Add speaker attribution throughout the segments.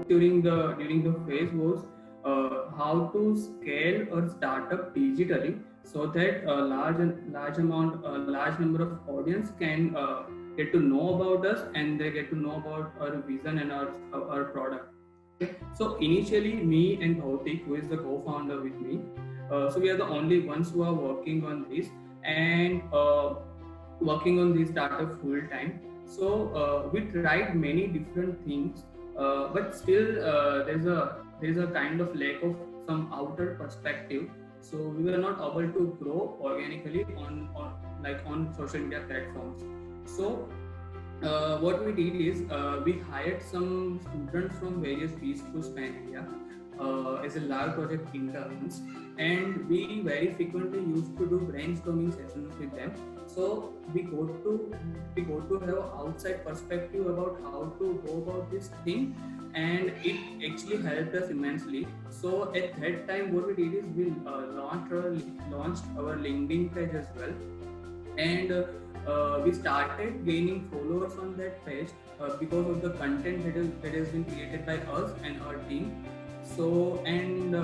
Speaker 1: during the phase was how to scale or start up digitally so that a large number of audience can get to know about us, and they get to know about our vision and our product. Okay. So initially, me and Bhautik, who is the co-founder with me, so we are the only ones who are working on this, and working on this startup full time. So we tried many different things, but still there's a kind of lack of some outer perspective. So we were not able to grow organically on social media platforms. So what we did is we hired some students from various B schools pan India as a lab project interns, and we very frequently used to do brainstorming sessions with them. So we got to have outside perspective about how to go about this thing, and it actually helped us immensely. So at that time, what we did is we launched our LinkedIn page as well, and we started gaining followers on that page because of the content that has been created by us and our team. So and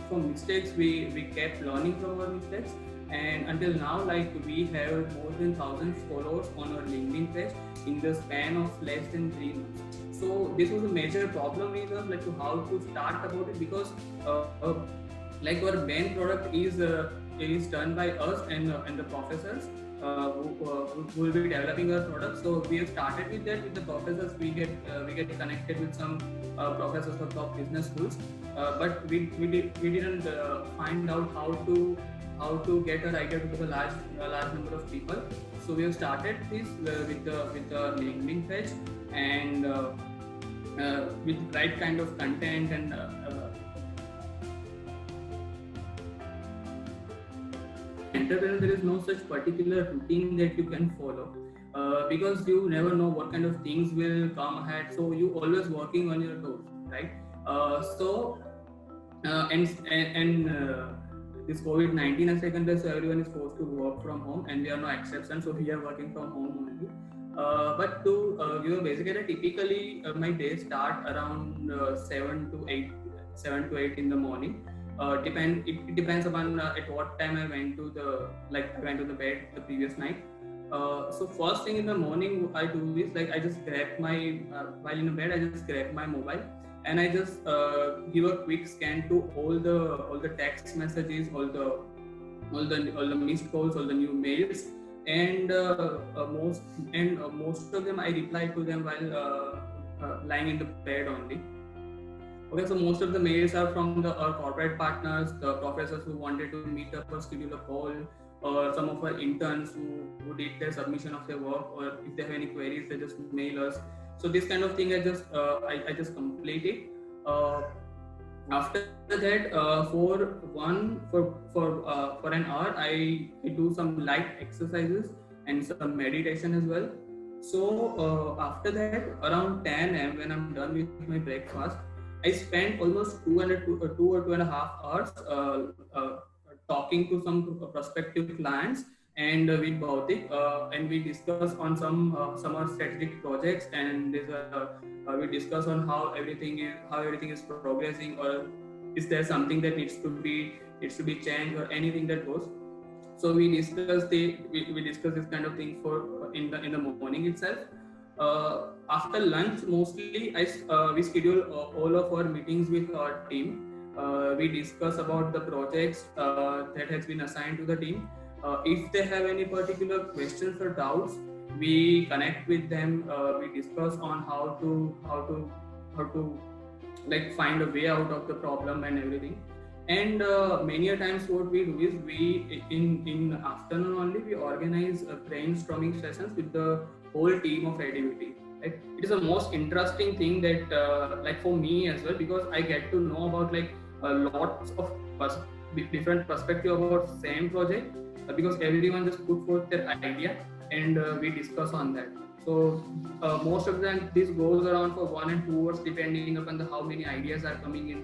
Speaker 1: from mistakes we kept learning from our mistakes, and until now, like, we have more than 1,000 followers on our LinkedIn page in the span of less than 3 months. So this was a major problem with us, like to how to start about it, because like our main product is done by us and the professors who will be developing our product. So we have started with that with the professors. We get connected with some professors of top business schools, but we didn't find out how to get our idea to the large number of people. So we have started this with the LinkedIn page, and with right kind of content and entrepreneur, there is no such particular routine that you can follow, because you never know what kind of things will come ahead. So you always working on your toes, right? So and this COVID-19 has taken place, so everyone is forced to work from home, and we are no exception. So we are working from home only. But to give a basic idea, typically my day start around 7 to 8 in the morning. It depends upon at what time I went to the bed the previous night. So first thing in the morning I do is, like, I just grab my while in the bed, I just grab my mobile, and I just give a quick scan to all the text messages, all the missed calls, all the new mails, and most of them I reply to them while lying in the bed only. Okay, so most of the mails are from our corporate partners, the professors who wanted to meet up or schedule a call, or some of our interns who did their submission of their work, or if they have any queries, they just mail us. So this kind of thing I just complete it. After that, for an hour, I do some light exercises and some meditation as well. So after that, around 10 a.m. when I'm done with my breakfast, I spent almost 2 or 2.5 hours talking to some prospective clients and with Bhautik, and we discuss on some our strategic projects, and we discuss on how everything is progressing, or is there something that needs to be changed, or anything that goes. So we discuss this kind of thing for in the morning itself. After lunch, mostly we schedule all of our meetings with our team. We discuss about the projects that has been assigned to the team. If they have any particular questions or doubts, we connect with them. We discuss on how to like find a way out of the problem and everything. And many a times what we do is, we in afternoon only we organize brainstorming sessions with the whole team of ADVT. Right? It is the most interesting thing that like for me as well, because I get to know about like lots of different perspective about same project, because everyone just put forth their idea, and we discuss on that. So most of the time this goes around for 1 and 2 hours, depending upon how many ideas are coming in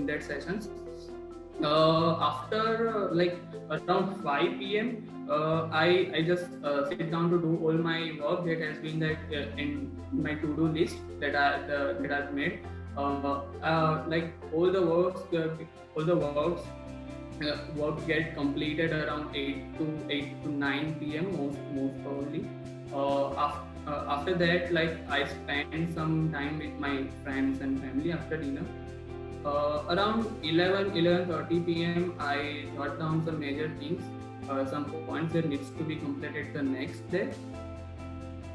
Speaker 1: that sessions. After like around 5 p.m. I just sit down to do all my work that has been that in my to-do list that I've made. Like all the work get completed around 8 to 9 p.m. most probably. After that, like I spend some time with my friends and family after dinner. Around 11:30 p.m. I jot down some major things, some points that needs to be completed the next day.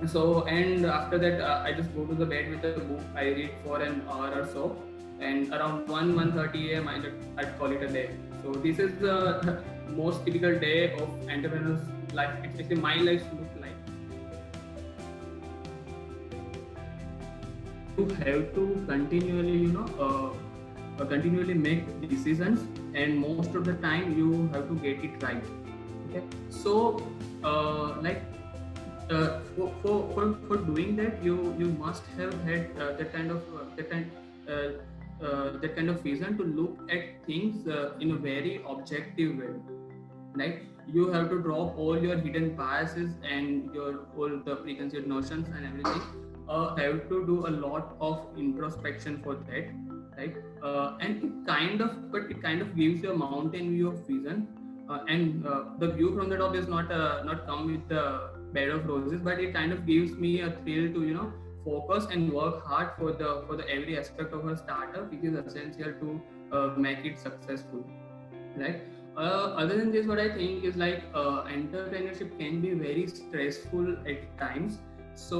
Speaker 1: So, and after that, I just go to the bed with a book. I read for an hour or so, and around 1:30 a.m. I'd call it a day. So this is the most typical day of entrepreneur's life. It's actually my life look like. You have to continually, continually make decisions, and most of the time you have to get it right. Okay, so like for doing that, you must have had that kind of vision to look at things in a very objective way. Right, you have to drop all your hidden biases and your all the preconceived notions and everything. Have to do a lot of introspection for that, right? And it kind of gives you a mountain view of vision, and the view from the top is not come with the bed of roses, but it kind of gives me a thrill to focus and work hard for the every aspect of a startup, which is essential to make it successful, right? Other than this, what I think is like entrepreneurship can be very stressful at times. So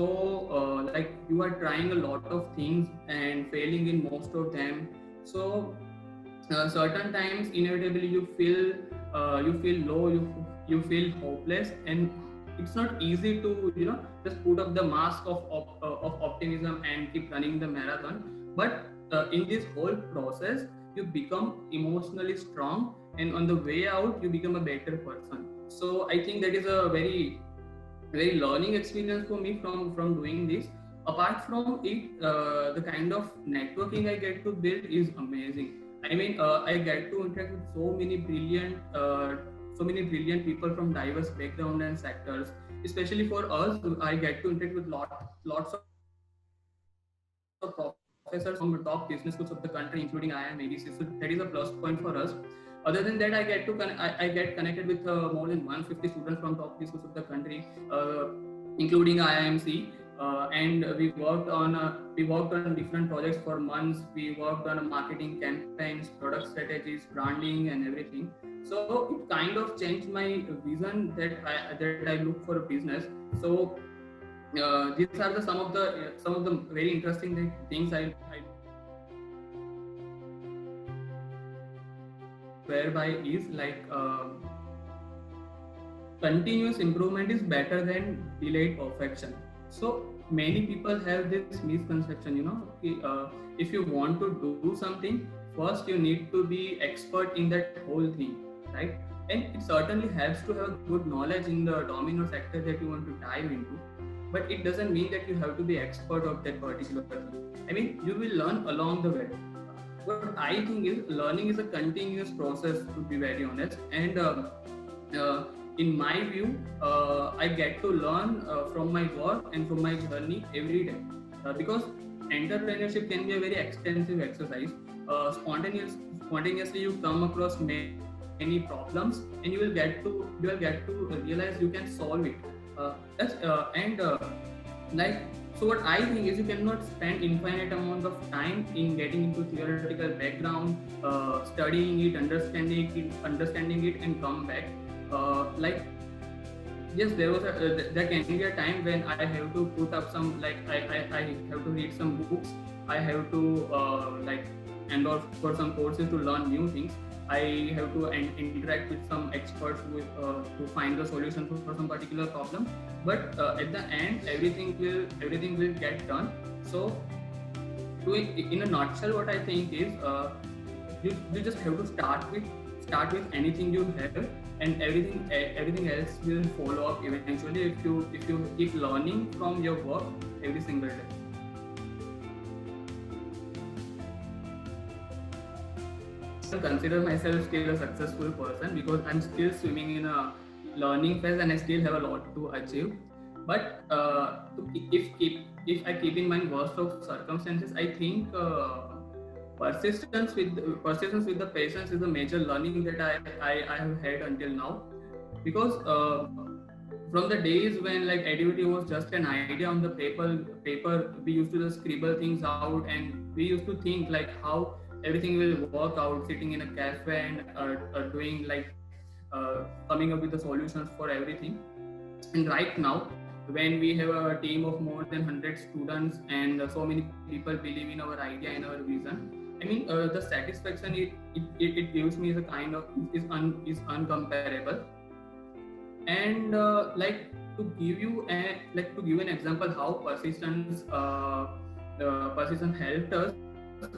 Speaker 1: like you are trying a lot of things and failing in most of them. So certain times inevitably you feel low, you feel hopeless, and it's not easy to just put up the mask of optimism and keep running the marathon. But in this whole process, you become emotionally strong, and on the way out you become a better person. So I think that is a very learning experience for me from doing this. Apart from it, the kind of networking I get to build is amazing. I mean, I get to interact with so many brilliant people from diverse background and sectors. Especially for us, I get to interact with lots of professors from the top business schools of the country, including IIM, ABC. So that is a plus point for us. Other than that, I get connected with more than 150 students from top schools of the country, including IIMC. And we worked on different projects for months. We worked on marketing campaigns, product strategies, branding, and everything. So it kind of changed my vision that I look for a business. So these are some of the very interesting things I whereby is like continuous improvement is better than delayed perfection. So many people have this misconception, if you want to do something, first you need to be expert in that whole thing, right? And it certainly helps to have good knowledge in the domain or sector that you want to dive into, but it doesn't mean that you have to be expert of that particular thing. I mean, you will learn along the way. What I think is learning is a continuous process, to be very honest. And in my view, I get to learn from my work and from my journey every day, because entrepreneurship can be a very extensive exercise. Spontaneously you come across many problems, and you will get to realize you can solve it. Like, so what I think is you cannot spend infinite amount of time in getting into theoretical background, studying it, understanding it, and come back. Like, yes, there can be a time when I have to put up some, like I have to read some books. I have to like enroll for some courses to learn new things. I have to interact with some experts to find the solution for some particular problem. But at the end, everything will get done. So, in a nutshell, what I think is you just have to start with anything you have, and everything else will follow up eventually if you keep learning from your work every single day. consider myself still a successful person because I'm still swimming in a learning phase and I still have a lot to achieve. But if I keep in mind worst of circumstances, I think persistence with the patience is a major learning that I have had until now, because from the days when like activity was just an idea on the paper, we used to just scribble things out and we used to think like how everything will work out sitting in a cafe and doing like coming up with the solutions for everything. And right now, when we have a team of more than 100 students and so many people believe in our idea and our vision, I mean, the satisfaction it gives me is a kind of is uncomparable. And to give an example how persistence helped us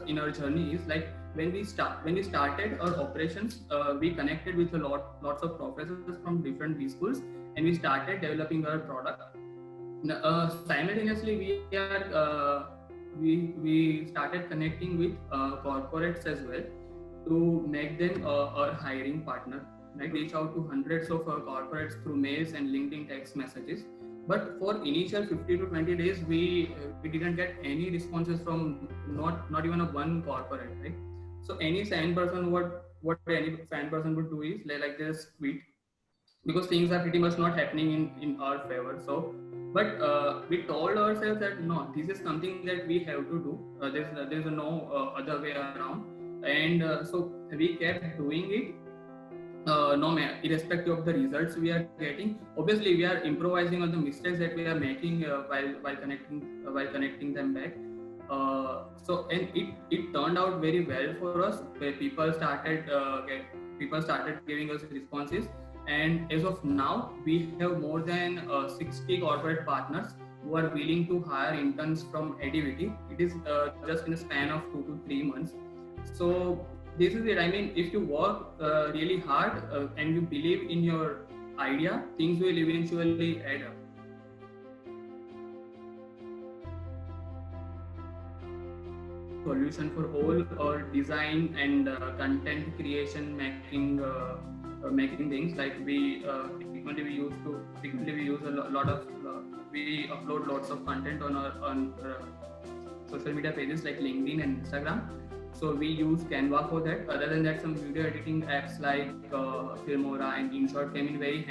Speaker 1: in our journey is like when we started our operations, we connected with lots of professors from different B schools, and we started developing our product. Simultaneously, we started connecting with corporates as well to make them our hiring partner. Like reach out to hundreds of corporates through mails and LinkedIn text messages. But for initial 50 to 20 days, we didn't get any responses from not even a one corporate, right? So any fan person, what any fan person would do is like they just quit, because things are pretty much not happening in our favor. So but we told ourselves that no, this is something that we have to do. There's no other way around. And so we kept doing it, no matter irrespective of the results we are getting. Obviously we are improvising on the mistakes that we are making while connecting them back. So and it turned out very well for us, where people started giving us responses. And as of now, we have more than 60 corporate partners who are willing to hire interns from Edivity. It is just in a span of 2 to 3 months. So this is it. I mean, if you work really hard and you believe in your idea, things will eventually add up. Solution for all our design and content creation, making things like frequently we use a lot of we upload lots of content on our social media pages like LinkedIn and Instagram. So we use Canva for that. Other than that, some video editing apps like Filmora and InShot came in very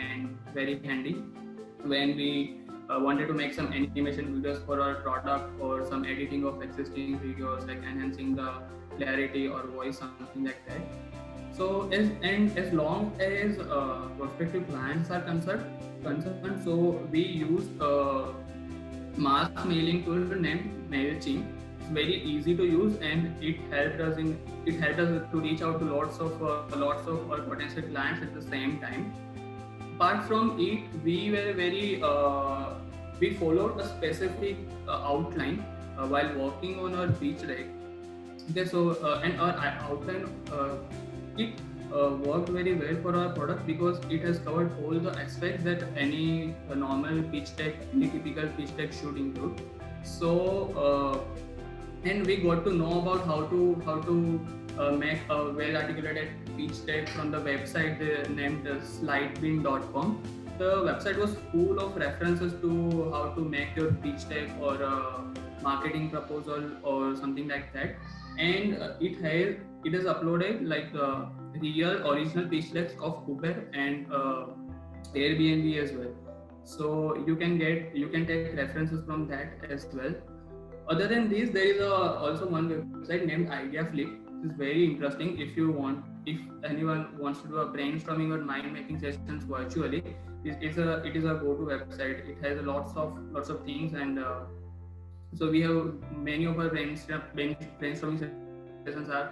Speaker 1: handy when we wanted to make some animation videos for our product, or some editing of existing videos, like enhancing the clarity or voice, something like that. So as long as prospective clients are concerned, so we use mass mailing tool named MailChimp. It's very easy to use, and it helped us to reach out to lots of our potential clients at the same time. Apart from it, we followed a specific outline while working on our pitch deck. Okay, so and our outline it worked very well for our product, because it has covered all the aspects that any normal pitch deck, any typical pitch deck should include. So and we got to know about how to make a well articulated pitch deck from the website named slidebin.com. The website was full of references to how to make your pitch deck or a marketing proposal or something like that. And it has uploaded like real original pitch decks of Uber and Airbnb as well. So you can take references from that as well. Other than this, there is also one website named IdeaFlip. It's very interesting. If anyone wants to do a brainstorming or mind making sessions virtually, it is a go-to website. It has lots of things, and so we have many of our brainstorming sessions are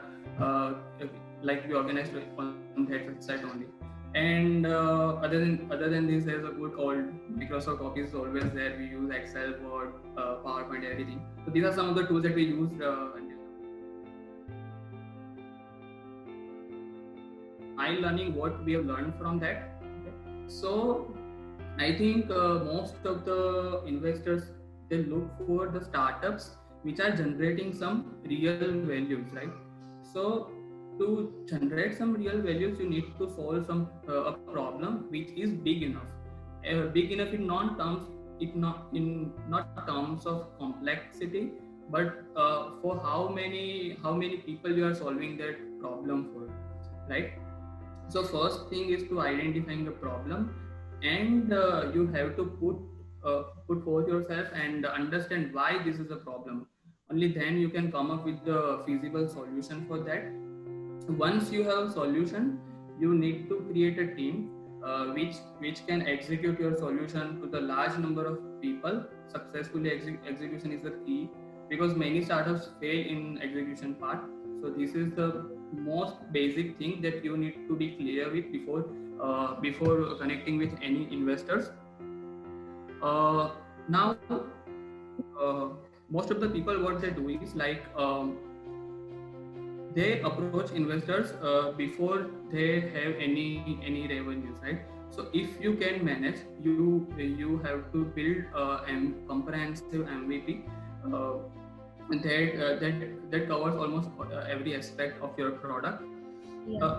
Speaker 1: like we organized on that site only. And other than this, there's a good old Microsoft Office is always there. We use Excel, Word, PowerPoint, everything. So these are some of the tools that we use. I learning what we have learned from that. Okay. So I think most of the investors, they look for the startups which are generating some real values, right? So to generate some real values, you need to solve some a problem which is big enough. Big enough in non terms, it not in not terms of complexity, but for how many people you are solving that problem for, right? So first thing is to identifying the problem, and you have to put forth yourself and understand why this is a problem. Only then you can come up with the feasible solution for that. Once you have a solution, you need to create a team which can execute your solution to the large number of people successfully. Execution is the key, because many startups fail in execution part. So this is the most basic thing that you need to be clear with before connecting with any investors. Now uh, most of the people, what they do is like, they approach investors before they have any revenues, right? So if you can manage, you have to build a comprehensive MVP uh, that covers almost every aspect of your product.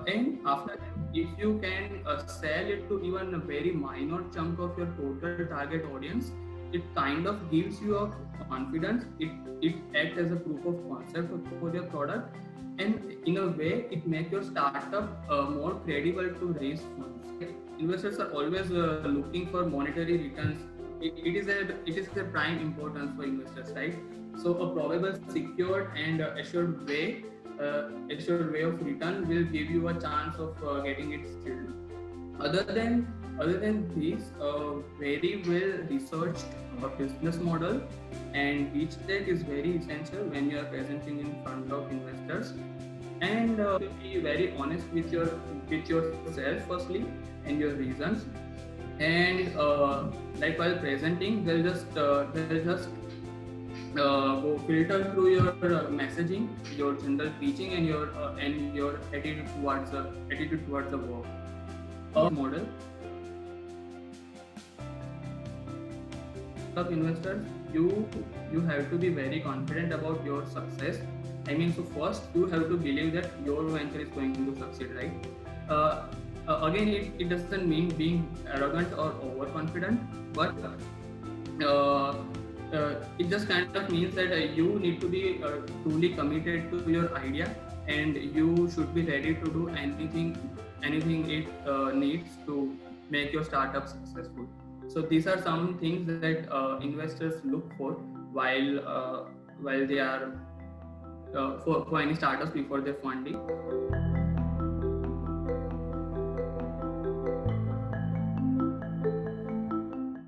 Speaker 1: And after that, if you can sell it to even a very minor chunk of your total target audience, it kind of gives you a confidence. It acts as a proof of concept for your product, and in a way, it makes your startup more credible to raise funds. Investors are always looking for monetary returns. It is a prime importance for investors, right? So a probable, secured, and assured way of return will give you a chance of getting it still. Other than this, very well researched business model and pitch deck is very essential when you are presenting in front of investors. And be very honest with yourself firstly, and your reasons. And like while presenting, they'll just go filter through your messaging, your general teaching, and your attitude towards the work. Model of investors, you have to be very confident about your success. I mean, so first you have to believe that your venture is going to succeed, right? Again, it doesn't mean being arrogant or overconfident, but it just kind of means that you need to be truly committed to your idea, and you should be ready to do anything it needs to make your startup successful. So these are some things that investors look for while they are for any startups before their funding.